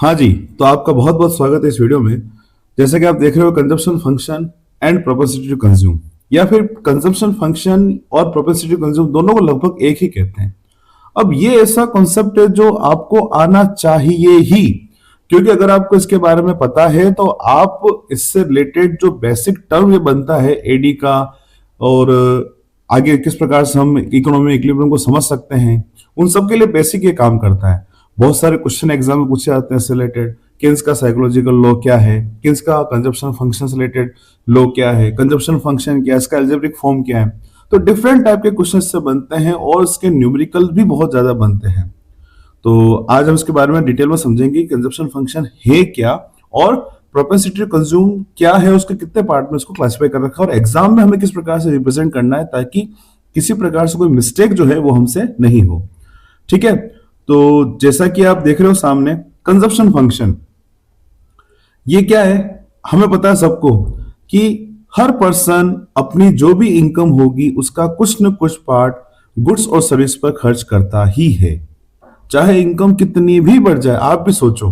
हाँ जी, तो आपका बहुत बहुत स्वागत है इस वीडियो में। जैसे कि आप देख रहे हो consumption function and propensity to consume, या फिर कंजप्शन फंक्शन और प्रोपेंसिटी टू कंज्यूम दोनों को लगभग एक ही कहते हैं। अब ये ऐसा कॉन्सेप्ट है जो आपको आना चाहिए ही, क्योंकि अगर आपको इसके बारे में पता है तो आप इससे रिलेटेड जो बेसिक टर्म ये बनता है एडी का, और आगे किस प्रकार से हम इकोनॉमी इक्विलिब्रियम को समझ सकते हैं, उन सब के लिए बेसिक ये काम करता है। बहुत सारे क्वेश्चन एग्जाम में पूछे जाते हैं इससे रिलेटेड। किन्स का साइकोलॉजिकल लॉ क्या है, किन्स का कंजप्शन फंक्शन से रिलेटेड लॉ क्या है, कंजप्शन फंक्शन क्या है, इसका एल्जेब्रिक फॉर्म क्या है। तो डिफरेंट टाइप के क्वेश्चन से बनते हैं और इसके न्यूमेरिकल भी बहुत ज्यादा बनते हैं। तो आज हम इसके बारे में डिटेल में समझेंगे कंजप्शन फंक्शन है क्या, और प्रोपेंसिटी टू कंज्यूम क्या है, उसके कितने पार्ट में इसको क्लासिफाई कर रखा है, और एग्जाम में हमें किस प्रकार से रिप्रेजेंट करना है ताकि किसी प्रकार से कोई मिस्टेक जो है वो हमसे नहीं हो। ठीक है, तो जैसा कि आप देख रहे हो सामने कंजप्शन फंक्शन, ये क्या है, हमें पता है सबको कि हर पर्सन अपनी जो भी इनकम होगी उसका कुछ न कुछ पार्ट गुड्स और सर्विस पर खर्च करता ही है। चाहे इनकम कितनी भी बढ़ जाए, आप भी सोचो,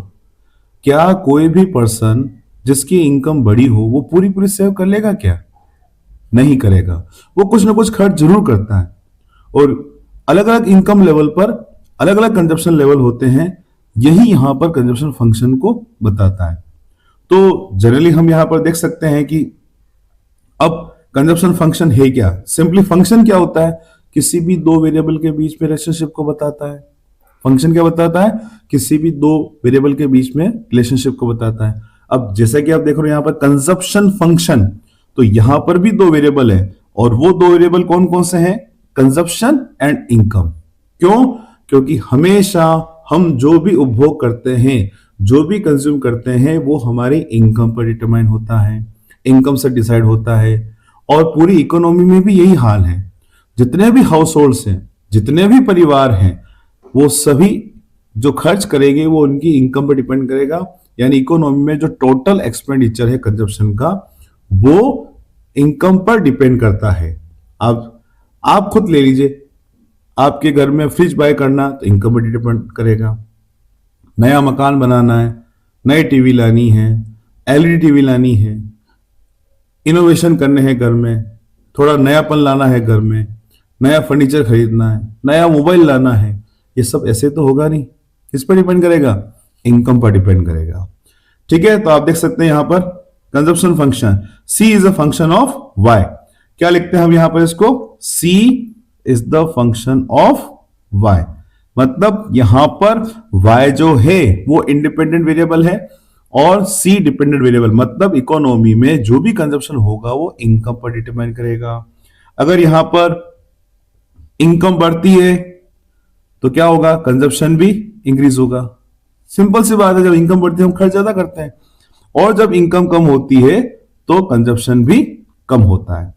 क्या कोई भी पर्सन जिसकी इनकम बड़ी हो वो पूरी पूरी सेव कर लेगा? क्या नहीं करेगा, वो कुछ ना कुछ खर्च जरूर करता है। और अलग अलग इनकम लेवल पर अलग अलग कंजप्शन लेवल होते हैं, यही यहां पर कंजप्शन फंक्शन को बताता है। तो जनरली हम यहां पर देख सकते हैं कि अब कंजप्शन फंक्शन है क्या। सिंपली फंक्शन क्या होता है, किसी भी दो वेरिएबल के बीच में रिलेशनशिप को बताता है। फंक्शन क्या बताता है, किसी भी दो वेरिएबल के बीच में रिलेशनशिप को बताता है। अब जैसा कि आप देख रहे हो यहां पर कंजप्शन फंक्शन, तो यहां पर भी दो वेरिएबल है, और वो दो वेरिएबल कौन कौन से हैं? Consumption and income. क्यों? क्योंकि हमेशा हम जो भी उपभोग करते हैं, जो भी कंज्यूम करते हैं, वो हमारी इनकम पर डिटरमाइन होता है, इनकम से डिसाइड होता है। और पूरी इकोनॉमी में भी यही हाल है। जितने भी हाउस होल्ड्स हैं, जितने भी परिवार हैं, वो सभी जो खर्च करेंगे वो उनकी इनकम पर डिपेंड करेगा। यानी इकोनॉमी में जो टोटल एक्सपेंडिचर है कंजप्शन का, वो इनकम पर डिपेंड करता है। अब आप खुद ले लीजिए, आपके घर में फ्रिज बाय करना तो इनकम पर डिपेंड करेगा। नया मकान बनाना है, नई टीवी लानी है, एलईडी टीवी लानी है, इनोवेशन करने हैं घर में, थोड़ा नयापन लाना है घर में, नया फर्नीचर खरीदना है, नया मोबाइल लाना है, ये सब ऐसे तो होगा नहीं। किस पर डिपेंड करेगा? इनकम पर डिपेंड करेगा। ठीक है, तो आप देख सकते हैं यहां पर consumption function C is a function of Y। क्या लिखते हैं हम यहां पर इसको? C is the function of Y। मतलब यहां पर Y जो है वो इंडिपेंडेंट वेरिएबल है और C डिपेंडेंट वेरिएबल। मतलब इकोनॉमी में जो भी कंजप्शन होगा वो इनकम पर डिटरमाइन करेगा। अगर यहां पर इनकम बढ़ती है तो क्या होगा? कंजप्शन भी इंक्रीज होगा। सिंपल सी बात है, जब इनकम बढ़ती है हम खर्च ज्यादा करते हैं, और जब इनकम कम होती है तो कंजप्शन भी कम होता है।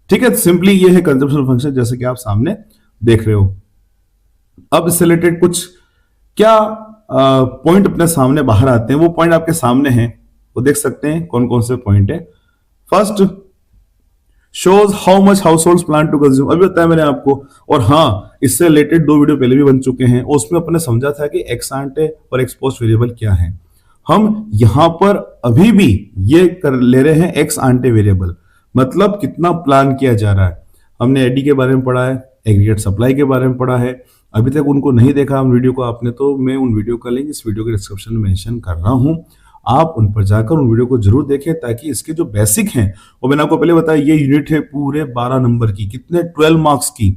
ठीक है, सिंपली ये है कंजप्शन फंक्शन, जैसे कि आप सामने देख रहे हो। अब इससे रिलेटेड कुछ क्या पॉइंट अपने सामने बाहर आते हैं, वो पॉइंट आपके सामने हैं, वो देख सकते हैं कौन कौन से पॉइंट है। First, shows how much household plan to consume. अभी बताया मैंने आपको, और हाँ, इससे रिलेटेड दो वीडियो पहले भी बन चुके हैं, उसमें अपने समझा था कि एक्स आंटे और एक्स पोस्ट वेरिएबल क्या है। हम यहां पर अभी भी ये कर ले रहे हैं एक्स आंटे वेरिएबल, मतलब कितना प्लान किया जा रहा है। हमने एडी के बारे में पढ़ा है, एग्रीगेट सप्लाई के बारे में पढ़ा है। अभी तक उनको नहीं देखा हम वीडियो को आपने, तो मैं उन वीडियो का लिंक इस वीडियो के डिस्क्रिप्शन में मेंशन कर रहा हूं। आप उन पर जाकर उन वीडियो को जरूर देखें, ताकि इसके जो बेसिक हैं, और मैंने आपको पहले बताया ये यूनिट है पूरे 12 नंबर की, कितने 12 मार्क्स की,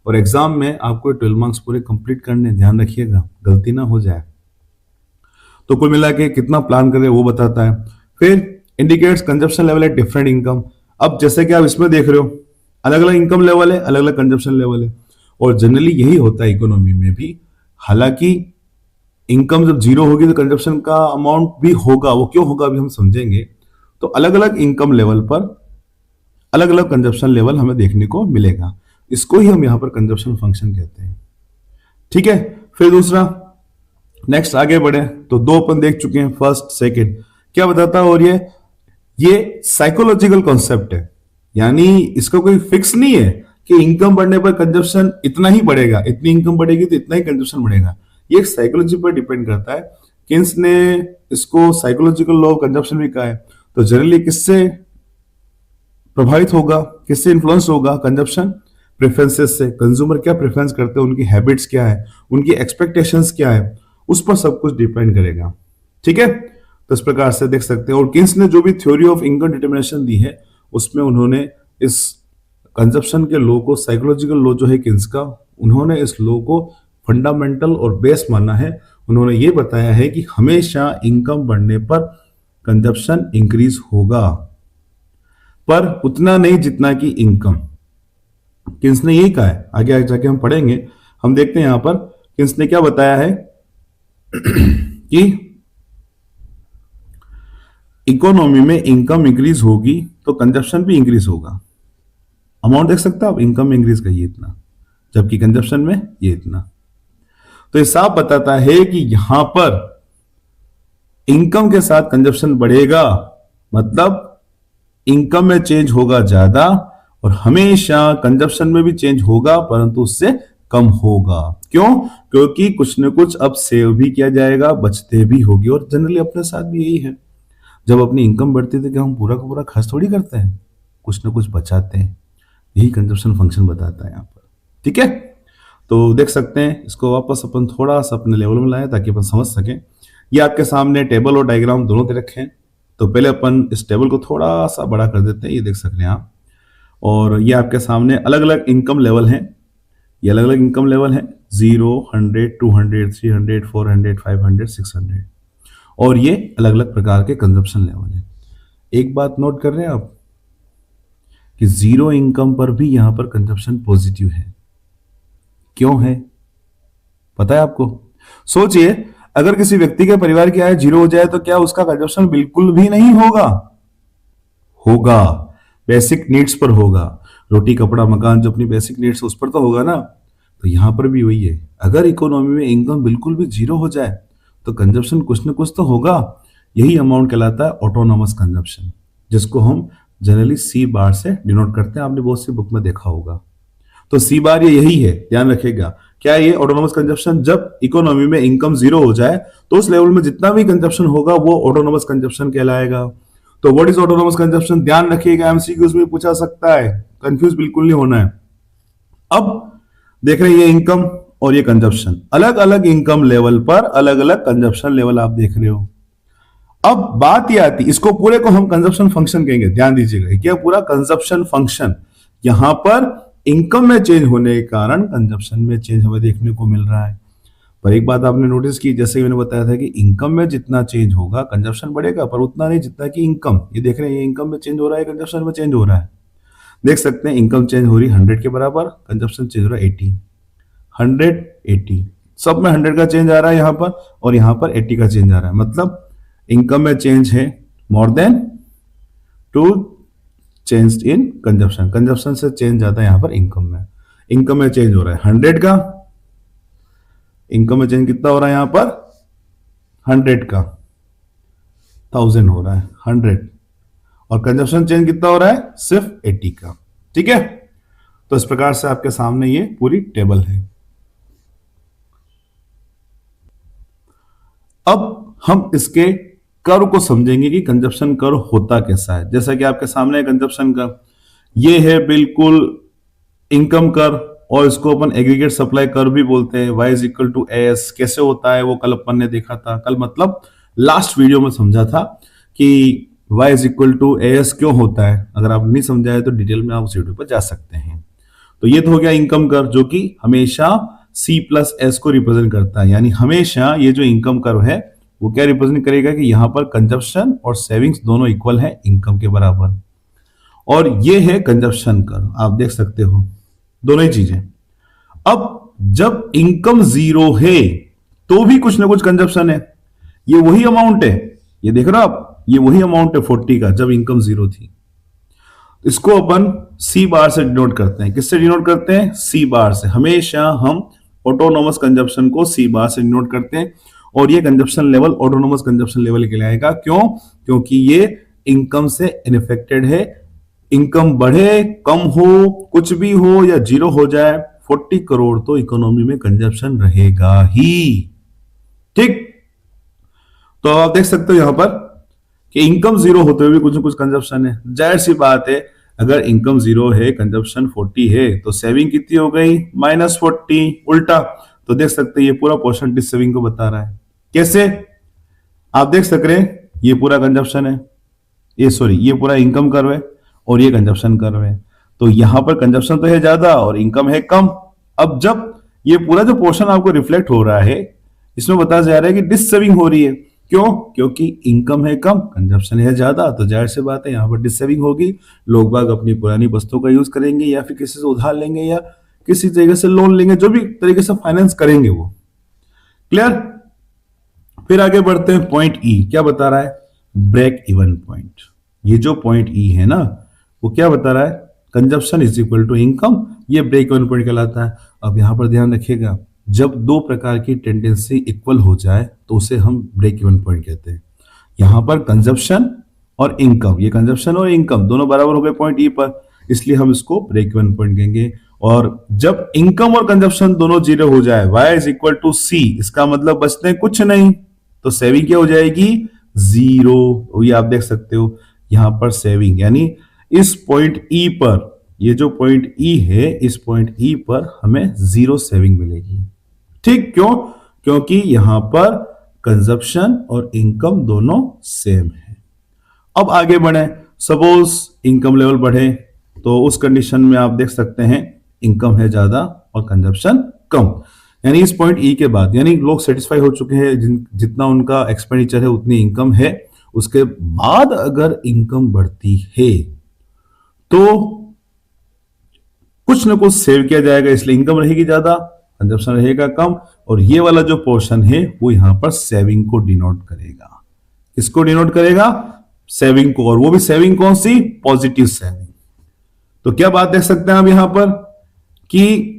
और एग्जाम में आपको 12 मार्क्स पूरे कंप्लीट करने, ध्यान रखिएगा गलती ना हो जाए। तो कुल मिला के कितना प्लान कर रहे हैं वो बताता है। फिर indicates consumption level at different income. अब जैसे कि आप इसमें देख रहे हो, अलग अलग इनकम लेवल है, अलग अलग कंजप्शन लेवल है, और जनरली यही होता है इकोनॉमी में भी। हालांकि इनकम जब जीरो होगी तो कंजप्शन का अमाउंट भी होगा, वो क्यों होगा अभी हम समझेंगे। तो अलग अलग इनकम लेवल पर अलग अलग कंजप्शन लेवल हमें देखने को मिलेगा। इसको ही हम यहां पर कंजप्शन फंक्शन कहते हैं। ठीक है, फिर दूसरा, नेक्स्ट आगे बढ़े तो दो अपन देख चुके हैं, फर्स्ट सेकंड क्या बताता है, और ये साइकोलॉजिकल कॉन्सेप्ट है। यानी इसका कोई फिक्स नहीं है कि इनकम बढ़ने पर कंजप्शन इतना ही बढ़ेगा, इतनी इनकम बढ़ेगी तो इतना ही कंजप्शन बढ़ेगा। ये एक साइकोलॉजी पर डिपेंड करता है किन्स ने इसको साइकोलॉजिकल लॉ ऑफ कंजप्शन भी कहा है। तो जनरली किससे प्रभावित होगा, किससे इन्फ्लुएंस होगा कंजप्शन? प्रेफरेंसेस से। कंज्यूमर क्या प्रेफरेंस करते हैं, उनकी हैबिट्स क्या है, उनकी एक्सपेक्टेशंस क्या है, उस पर सब कुछ डिपेंड करेगा। ठीक है, तो इस प्रकार से देख सकते हैं। और किन्स ने जो भी थ्योरी ऑफ इनकम डिटर्मिनेशन दी है उसमें उन्होंने इस कंजप्शन के लॉ को, साइकोलॉजिकल लॉ जो है किन्स का, उन्होंने इस लॉ को फंडामेंटल और बेस माना है। उन्होंने ये बताया है कि हमेशा इनकम बढ़ने पर कंजप्शन इंक्रीज होगा, पर उतना नहीं जितना कि इनकम। किन्स ने यही कहा है, आगे जाके हम पढ़ेंगे। हम देखते हैं यहां पर किन्स ने क्या बताया है कि इकोनॉमी में इनकम इंक्रीज होगी तो कंजप्शन भी इंक्रीज होगा। अमाउंट देख सकते हो आप, इनकम में इंक्रीज का ये इतना, जबकि कंजप्शन में ये इतना। तो ये साफ बताता है कि यहां पर इनकम के साथ कंजप्शन बढ़ेगा, मतलब इनकम में चेंज होगा ज्यादा, और हमेशा कंजप्शन में भी चेंज होगा परंतु उससे कम होगा। क्यों? क्योंकि कुछ न कुछ अब सेव भी किया जाएगा, बचते भी होगी। और जनरली अपने साथ भी यही है, जब अपनी इनकम बढ़ती है तो क्या हम पूरा का पूरा खर्च थोड़ी करते हैं, कुछ न कुछ बचाते हैं। यही कंजप्शन फंक्शन बताता है यहां पर। ठीक है, तो देख सकते हैं, इसको वापस अपन थोड़ा सा अपने लेवल में लाएं ताकि अपन समझ सकें। ये आपके सामने टेबल और डायग्राम दोनों दे रखे हैं। तो पहले अपन इस टेबल को थोड़ा सा बड़ा कर देते हैं, ये देख सकते हैं आप। और ये आपके सामने अलग अलग इनकम लेवल हैं। ये अलग अलग इनकम लेवल हैं, 0, 100, 200, 300, 400, 500, 600। और ये अलग अलग प्रकार के कंजप्शन लेवल हैं। एक बात नोट कर रहे हैं आप कि 0 इनकम पर भी यहां पर कंजप्शन पॉजिटिव है। क्यों है पता है आपको? सोचिए, अगर किसी व्यक्ति के परिवार की आय 0 हो जाए तो क्या उसका कंजप्शन बिल्कुल भी नहीं होगा? होगा, बेसिक नीड्स पर होगा। रोटी कपड़ा मकान जो अपनी बेसिक नीड्स उस पर तो होगा ना। तो यहां पर भी वही है, अगर इकोनॉमी में इनकम बिल्कुल भी 0 हो जाए तो कंजप्शन कुछ न कुछ तो होगा। यही अमाउंट कहलाता है ऑटोनॉमस कंजप्शन, जिसको हम जनरली सी बार से डिनोट करते हैं। आपने बहुत सी बुक में देखा होगा। तो सी बार ये यही है, ध्यान रखिएगा। क्या ये ऑटोनॉमस कंजप्शन? जब इकोनॉमी में इनकम 0 हो जाए तो उस लेवल में जितना भी कंजप्शन होगा वो ऑटोनॉमस कंजप्शन कहलाएगा। तो व्हाट इज ऑटोनॉमस कंजप्शन? ध्यान रखिएगा, एमसीक्यूज में पूछा सकता है, कंफ्यूज बिल्कुल नहीं होना है। अब देख रहे हैं ये इनकम और ये कंजप्शन, अलग अलग इनकम लेवल पर अलग अलग कंजप्शन लेवल आप देख रहे हो। अब बात ये आती, इसको पूरे को हम कंजप्शन फंक्शन कहेंगे। ध्यान दीजिएगा, क्या पूरा कंजप्शन फंक्शन। यहां पर इनकम में चेंज होने के कारण कंजप्शन में चेंज हमें देखने को मिल रहा है। पर एक बात आपने नोटिस की, जैसे मैंने बताया था कि इनकम में जितना चेंज होगा कंजप्शन बढ़ेगा, पर उतना नहीं जितना कि इनकम। ये देख रहे हैं, ये इनकम में चेंज हो रहा है, कंजप्शन में चेंज हो रहा है। देख सकते हैं, इनकम चेंज हो रही है 100 के बराबर, कंजप्शन चेंज हो रहा है 80, 100, 80, सब में 100 का चेंज आ रहा है यहां पर, और यहां पर 80 का चेंज आ रहा है। मतलब इनकम में चेंज है more than to change in consumption. Consumption से चेंज आता है यहां पर इनकम में। इनकम में चेंज हो रहा है 100 का, इनकम में चेंज कितना हो रहा है यहां पर? 100 का 1000 हो रहा है 100, और कंजप्शन चेंज कितना हो रहा है? सिर्फ 80 का। ठीक है, तो इस प्रकार से आपके सामने ये पूरी टेबल है। अब हम इसके कर्व को समझेंगे कि कंजप्शन कर्व होता कैसा है। जैसा कि आपके सामने कंजप्शन कर्व, ये है बिल्कुल इनकम कर्व, और इसको अपन एग्रीगेट सप्लाई कर्व भी बोलते हैं। y is equal to S कैसे होता है वो कल अपन ने देखा था। कल मतलब लास्ट वीडियो में समझा था कि y is equal to S क्यों होता है। अगर आप नहीं समझाए तो डिटेल में आप उस वीडियो पर जा सकते हैं। तो ये तो हो गया इनकम कर्व, जो कि हमेशा C प्लस एस को रिप्रेजेंट करता है। यानी हमेशा ये जो इनकम कर्व है वो क्या रिप्रेजेंट करेगा कि यहां पर कंजप्शन और सेविंग्स दोनों इक्वल है इनकम के बराबर। और ये है कंजप्शन कर्व, आप देख सकते हो दोनों ही चीजें। अब जब इनकम 0 है तो भी कुछ ना कुछ कंजप्शन है। ये वही अमाउंट है, ये देख रहे हो आप, ये वही अमाउंट है 40 का जब इनकम 0 थी। इसको अपन सी बार से डिनोट करते हैं। किससे डिनोट करते हैं? सी बार से। हमेशा हम ऑटोनोमस कंजप्शन को सी बार से डिनोट करते हैं, और ये consumption level autonomous consumption level कहलाएगा। क्यों? क्योंकि ये इनकम से इनफेक्टेड है। इनकम बढ़े, कम हो, कुछ भी हो या 0 हो जाए, 40 करोड़ तो इकोनॉमी में कंजप्शन रहेगा ही। ठीक, तो आप देख सकते हो यहां पर कि इनकम जीरो होते हुए भी कुछ न कुछ कंजप्शन है। जाहिर सी बात है, अगर इनकम जीरो है, कंजप्शन 40 है, तो सेविंग कितनी हो गई? -40। उल्टा तो देख सकते हैं ये पूरा पोर्शन डिस सेविंग को बता रहा है। कैसे? आप देख सक रहे हैं ये पूरा कंजप्शन है, ये सॉरी ये पूरा इनकम कर्व है और ये कंजप्शन कर्व है। तो यहां पर कंजप्शन तो है ज्यादा और इनकम है कम। अब जब ये पूरा जो पोर्शन आपको रिफ्लेक्ट हो रहा है, इसमें बताया जा रहा है कि डिस सेविंग हो रही है। क्यों? क्योंकि इनकम है कम, कंजप्शन है ज्यादा, तो जाहिर सी बात है यहाँ पर डिस सेविंग होगी। लोग बाग अपनी पुरानी वस्तुओं का यूज करेंगे या फिर किसी से उधार लेंगे या किसी तरीके से लोन लेंगे, जो भी तरीके से फाइनेंस करेंगे वो। क्लियर? फिर आगे बढ़ते हैं। पॉइंट ई क्या बता रहा है? Break even point. ये जो पॉइंट ई है ना, वो क्या बता रहा है? Consumption is equal to income. ये ब्रेक इवन पॉइंट कहलाता है। अब यहां पर ध्यान रखिएगा, जब दो प्रकार की टेंडेंसी इक्वल हो जाए तो उसे हम ब्रेक इवन पॉइंट कहते हैं। यहां पर कंजप्शन और इनकम, ये कंजप्शन और इनकम दोनों बराबर हो गए पॉइंट ई पर, इसलिए हम इसको ब्रेक इवन पॉइंट कहेंगे। और जब इनकम और कंजप्शन दोनों जीरो हो जाए, y इज इक्वल टू सी, इसका मतलब बचते हैं कुछ नहीं, तो सेविंग क्या हो जाएगी? जीरो। ये आप देख सकते हो यहां पर सेविंग, यानी इस पॉइंट ई पर, ये जो पॉइंट ई है, इस पॉइंट ई पर हमें जीरो सेविंग मिलेगी। ठीक? क्यों? क्योंकि यहां पर कंजप्शन और इनकम दोनों सेम है। अब आगे बढ़े। सपोज इनकम लेवल बढ़े तो उस कंडीशन में आप देख सकते हैं इनकम है ज्यादा और कंजप्शन कम, यानी इस पॉइंट ई के बाद, यानी लोग सेटिस्फाई हो चुके हैं, जितना उनका एक्सपेंडिचर है उतनी इनकम है। उसके बाद अगर इनकम बढ़ती है तो कुछ ना कुछ सेव किया जाएगा, इसलिए इनकम रहेगी ज्यादा, कंजप्शन रहेगा कम, और ये वाला जो पोर्शन है वो यहां पर सेविंग को डिनोट करेगा। इसको डिनोट करेगा? सेविंग को। और वो भी सेविंग कौन सी? Positive saving. तो क्या बात देख सकते हैं आप यहां पर कि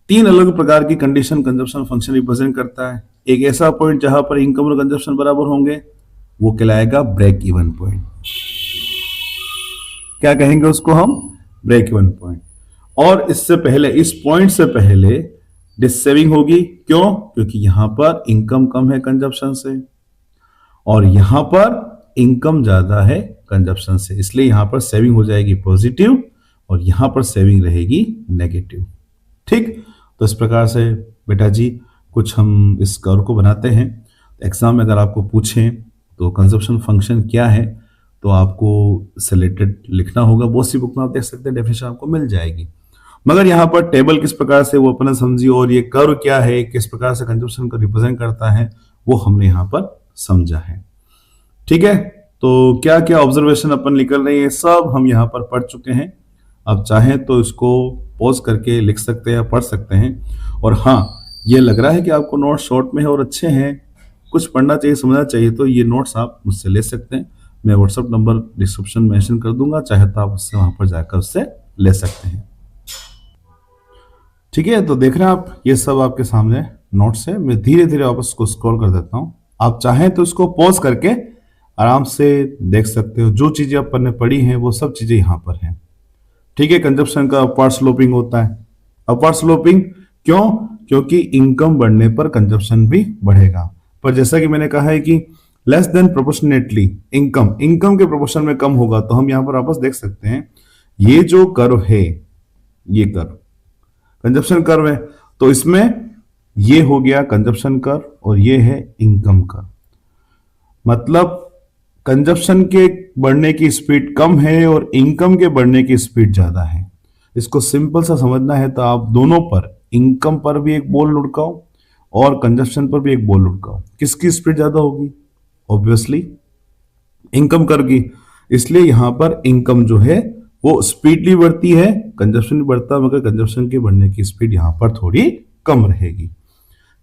तीन अलग प्रकार की कंडीशन कंजप्शन फंक्शन रिप्रेजेंट करता है। एक ऐसा पॉइंट जहां पर इनकम और कंजप्शन बराबर होंगे, वो कहलाएगा ब्रेक इवन पॉइंट। क्या कहेंगे उसको हम? Break even point. और इससे पहले, इस पॉइंट से पहले डिस सेविंग होगी। क्यों? क्योंकि यहां पर इनकम कम है कंजप्शन से और यहां पर इनकम ज्यादा है कंजप्शन से, इसलिए यहां पर सेविंग हो जाएगी पॉजिटिव और यहां पर सेविंग रहेगी नेगेटिव। ठीक? तो इस प्रकार से बेटा जी कुछ हम इस कर्व को बनाते हैं। एग्जाम में अगर आपको पूछें तो कंजप्शन फंक्शन क्या है, तो आपको सिलेक्टेड लिखना होगा। बहुत सी बुक में आप देख सकते हैं, डेफिनेशन आपको मिल जाएगी। मगर यहाँ पर टेबल किस प्रकार से वो अपना समझिए, और ये कर्व क्या है, किस प्रकार से कंजप्शन को रिप्रेजेंट करता है, वो हमने यहाँ पर समझा है। ठीक है? तो क्या क्या ऑब्जर्वेशन अपन निकल रही है, सब हम यहाँ पर पढ़ चुके हैं। आप चाहें तो इसको पॉज करके लिख सकते हैं, पढ़ सकते हैं। और हाँ, ये लग रहा है कि आपको नोट्स शॉर्ट में है और अच्छे हैं, कुछ पढ़ना चाहिए, समझना चाहिए, तो ये नोट्स आप मुझसे ले सकते हैं। मैं व्हाट्सएप नंबर डिस्क्रिप्शन में मेंशन कर दूंगा, चाहे तो आप उससे वहां पर जाकर उससे ले सकते हैं। ठीक है? तो देख रहे हैं आप, ये सब आपके सामने नोट्स है। मैं धीरे धीरे वापस को स्क्रॉल कर देता हूँ। आप चाहें तो इसको पॉज करके आराम से देख सकते हो। जो चीजें अपन ने पढ़ी हैं वो सब चीजें यहाँ पर हैं। ठीक है? कंजप्शन का अपवार्ड स्लोपिंग होता है। अपवार्ड स्लोपिंग क्यों? क्योंकि इनकम बढ़ने पर कंजप्शन भी बढ़ेगा। पर जैसा कि मैंने कहा है कि लेस देन प्रोपोर्शनेटली इनकम के प्रोपोर्शन में कम होगा, तो हम यहां पर वापस देख सकते हैं ये जो कर्व है, ये कर्व कंजप्शन कर्व है, तो इसमें ये हो गया कंजप्शन कर्व और ये है इनकम कर्व। मतलब कंजप्शन के बढ़ने की स्पीड कम है और इनकम के बढ़ने की स्पीड ज्यादा है। इसको सिंपल सा समझना है तो आप दोनों पर, इनकम पर भी एक बॉल लुढ़काओ और कंजप्शन पर भी एक बॉल लुढ़काओ। किसकी स्पीड ज्यादा होगी? ऑब्वियसली इनकम कर्व की। इसलिए यहां पर इनकम जो है वो स्पीडली बढ़ती है, कंजप्शन भी बढ़ता है, मगर कंजप्शन के बढ़ने की स्पीड यहां पर थोड़ी कम रहेगी।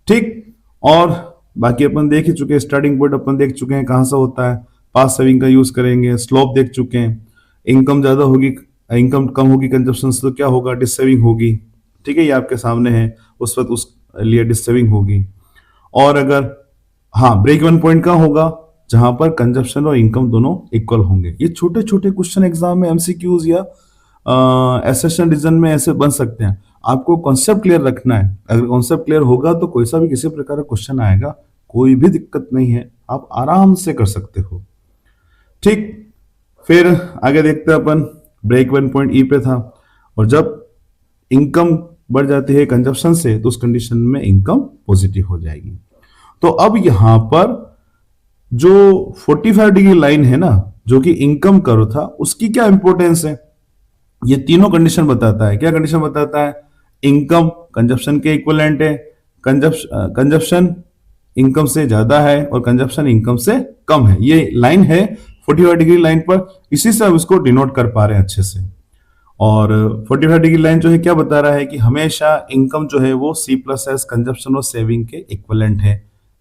ठीक? और बाकी अपन देख ही चुके हैं, स्टार्टिंग पॉइंट अपन देख चुके हैं कहां से होता है, पास सेविंग का यूज करेंगे, स्लोप देख चुके हैं। इनकम ज्यादा होगी, इनकम कम होगी कंजप्शन से, तो क्या होगा? डिस सेविंग होगी। ठीक है? ये आपके सामने है, उस वक्त उस लिए डिस सेविंग होगी। और अगर हाँ, ब्रेक इवन पॉइंट का होगा जहां पर कंजप्शन और इनकम दोनों इक्वल होंगे। ये छोटे छोटे क्वेश्चन एग्जाम में एमसीक्यूज या एसेशन रीजन में ऐसे बन सकते हैं। आपको कॉन्सेप्ट क्लियर रखना है। अगर कॉन्सेप्ट क्लियर होगा तो कोई सा भी किसी प्रकार का क्वेश्चन आएगा, कोई भी दिक्कत नहीं है, आप आराम से कर सकते हो। ठीक, फिर आगे देखते हैं अपन। ब्रेक इवन पॉइंट ई पे था, और जब इनकम बढ़ जाती है कंजप्शन से तो उस कंडीशन में इनकम पॉजिटिव हो जाएगी। तो अब यहां पर जो 45 डिग्री लाइन है ना, जो कि इनकम कर्व था, उसकी क्या इंपॉर्टेंस है? ये तीनों कंडीशन बताता है। क्या कंडीशन बताता है? इनकम कंजप्शन के इक्विवेलेंट है, कंजप्शन इनकम से ज्यादा है और कंजप्शन इनकम से कम है। ये लाइन है 45 डिग्री लाइन पर, इसी से हम इसको डिनोट कर पा रहे हैं अच्छे से। और 45 डिग्री लाइन जो है क्या बता रहा है कि हमेशा इनकम जो है वो C प्लस एस कंजप्शन और सेविंग के इक्विवेलेंट है।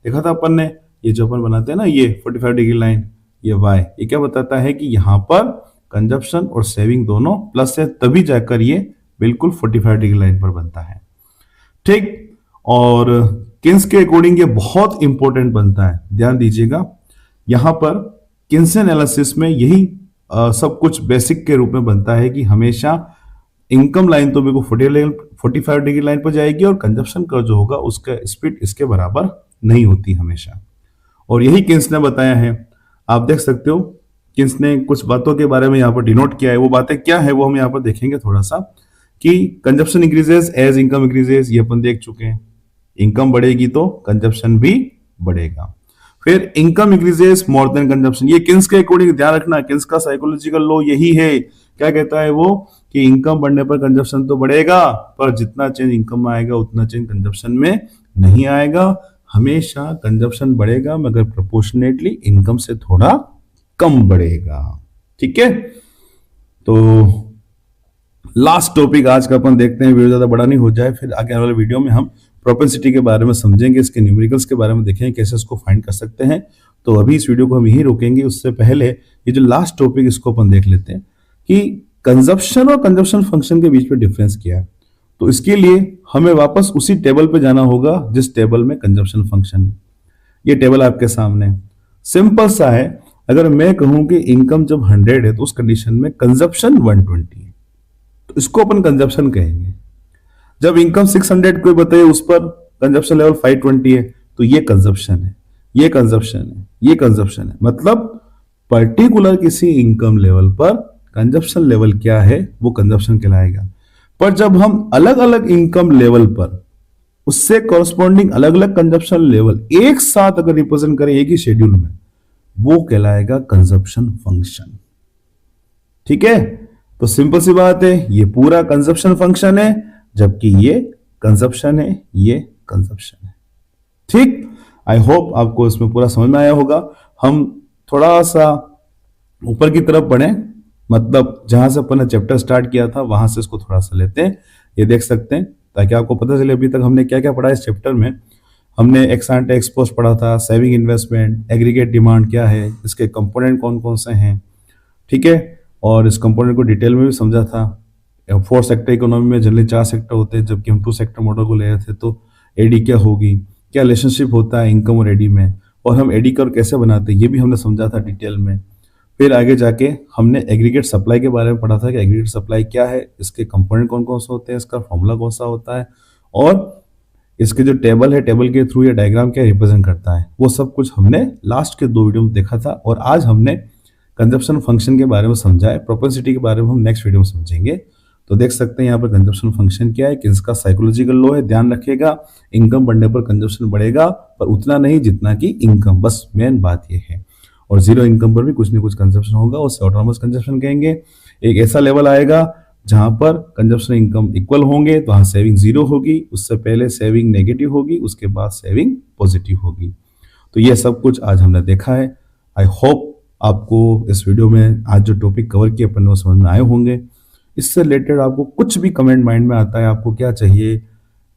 देखा था अपन ने, ये जो अपन बनाते हैं ना, ये 45 डिग्री लाइन, ये वाई, ये क्या बताता है कि यहां पर कंजप्शन और सेविंग दोनों प्लस है, तभी जाकर ये बिल्कुल 45 डिग्री लाइन पर बनता है। ठीक, और किन्स के अकॉर्डिंग ये बहुत इंपॉर्टेंट बनता है, ध्यान दीजिएगा। यहां पर किन्स एनालिसिस में यही सब कुछ बेसिक के रूप में बनता है कि हमेशा इनकम लाइन तो बिल्कुल 45 डिग्री लाइन पर जाएगी, और कंजप्शन का जो होगा उसका स्पीड इसके बराबर नहीं होती हमेशा। और यही किन्स ने बताया है। आप देख सकते हो किन्स ने कुछ बातों के बारे में यहाँ पर डिनोट किया है। वो बातें क्या है वो हम यहाँ पर देखेंगे थोड़ा सा, कि consumption increases as income increases, ये अपन देख चुके हैं। इनकम बढ़ेगी तो कंजप्शन भी बढ़ेगा। फिर income increases more than consumption, ये किन्स के अकॉर्डिंग ध्यान रखना, किन्स का साइकोलॉजिकल लॉ यही है। क्या कहता है वो? कि इनकम बढ़ने पर कंजप्शन तो बढ़ेगा, पर जितना चेंज इनकम में आएगा उतना चेंज कंजप्शन में नहीं आएगा। हमेशा कंजप्शन बढ़ेगा मगर प्रोपोर्शनेटली इनकम से थोड़ा कम बढ़ेगा। ठीक है, तो लास्ट टॉपिक आज का अपन देखते हैं, वीडियो ज्यादा बड़ा नहीं हो जाए। फिर आगे आने वाले वीडियो में हम प्रोपेंसिटी के बारे में समझेंगे, इसके न्यूमेरिकल्स के बारे में देखेंगे कैसे इसको फाइंड कर सकते हैं। तो अभी इस वीडियो को हम यही रोकेंगे। उससे पहले ये जो लास्ट टॉपिक, इसको अपन देख लेते हैं कि कंजप्शन और कंजप्शन फंक्शन के बीच में डिफरेंस क्या है। तो इसके लिए हमें वापस उसी टेबल पे जाना होगा जिस टेबल में कंजप्शन फंक्शन है। ये टेबल आपके सामने सिंपल सा है। अगर मैं कहूं कि इनकम जब 100 है तो उस कंडीशन में कंजप्शन 120 है, तो इसको अपन कंजप्शन कहेंगे। जब इनकम 600 कोई बताए उस पर कंजप्शन लेवल 520 है, तो ये कंजप्शन है, ये कंजप्शन है, ये कंजप्शन है। मतलब पर्टिकुलर किसी इनकम लेवल पर कंजप्शन लेवल क्या है वो कंजप्शन कहलाएगा। पर जब हम अलग अलग इनकम लेवल पर उससे कॉरस्पॉन्डिंग अलग अलग कंजप्शन लेवल एक साथ अगर रिप्रेजेंट करें एक ही शेड्यूल में, वो कहलाएगा कंजप्शन फंक्शन। ठीक है, तो सिंपल सी बात है, ये पूरा कंजप्शन फंक्शन है, जबकि ये कंजप्शन है, ये कंजप्शन है। ठीक, आई होप आपको इसमें पूरा समझ में आया होगा। हम थोड़ा सा ऊपर की तरफ बढ़े, मतलब जहां से अपन ने चैप्टर स्टार्ट किया था वहां से इसको थोड़ा सा लेते हैं। ये देख सकते हैं ताकि आपको पता चले अभी तक हमने क्या क्या पढ़ा इस चैप्टर में। हमने एक्स एंटे एक्स पोस्ट पढ़ा था, सेविंग इन्वेस्टमेंट, एग्रीगेट डिमांड क्या है, इसके कंपोनेंट कौन कौन से हैं। ठीक है, और इस कंपोनेंट को डिटेल में भी समझा था। 4 सेक्टर इकोनॉमी में जनरली 4 सेक्टर होते हैं, जबकि हम 2 सेक्टर मॉडल को ले रहे थे। तो एडी क्या होगी, क्या रिलेशनशिप होता है इनकम और एडी में, और हम एडी कर्व कैसे बनाते हैं ये भी हमने समझा था डिटेल में। फिर आगे जाके हमने एग्रीगेट सप्लाई के बारे में पढ़ा था कि एग्रीगेट सप्लाई क्या है, इसके कंपोनेंट कौन कौन से होते हैं, इसका फॉर्मूला कौन सा होता है, और इसके जो टेबल है टेबल के थ्रू या डायग्राम क्या रिप्रेजेंट करता है, वो सब कुछ हमने लास्ट के 2 वीडियो में देखा था। और आज हमने कंजप्शन फंक्शन के बारे में समझा है। प्रोपेंसिटी के बारे में हम नेक्स्ट वीडियो में समझेंगे। तो देख सकते हैं यहाँ पर कंजप्शन फंक्शन क्या है, किसका साइकोलॉजिकल लॉ है। ध्यान रखिएगा, इनकम बढ़ने पर कंजप्शन बढ़ेगा, पर उतना नहीं जितना कि इनकम, बस मेन बात ये है। और जीरो इनकम पर भी कुछ न कुछ कंजप्शन होगा, उसे ऑटोनॉमस कंजप्शन कहेंगे। एक ऐसा लेवल आएगा जहां पर कंजप्शन इनकम इक्वल होंगे, तो वहां सेविंग जीरो होगी, उससे पहले सेविंग नेगेटिव होगी, उसके बाद सेविंग पॉजिटिव होगी। तो ये सब कुछ आज हमने देखा है। आई होप आपको इस वीडियो में आज जो टॉपिक कवर किए अपन वो समझ में आए होंगे। इससे रिलेटेड आपको कुछ भी कमेंट माइंड में आता है, आपको क्या चाहिए,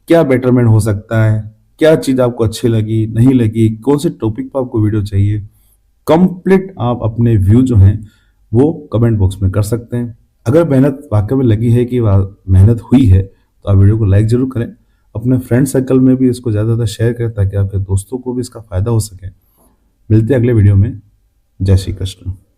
क्या बेटरमेंट हो सकता है, क्या चीज़ आपको अच्छी लगी नहीं लगी, कौन से टॉपिक पर आपको वीडियो चाहिए, कंप्लीट आप अपने व्यू जो हैं वो कमेंट बॉक्स में कर सकते हैं। अगर मेहनत वाकई में लगी है कि मेहनत हुई है तो आप वीडियो को लाइक जरूर करें, अपने फ्रेंड सर्कल में भी इसको ज़्यादा शेयर करें ताकि आपके दोस्तों को भी इसका फायदा हो सके। मिलते हैं अगले वीडियो में। जय श्री कृष्ण।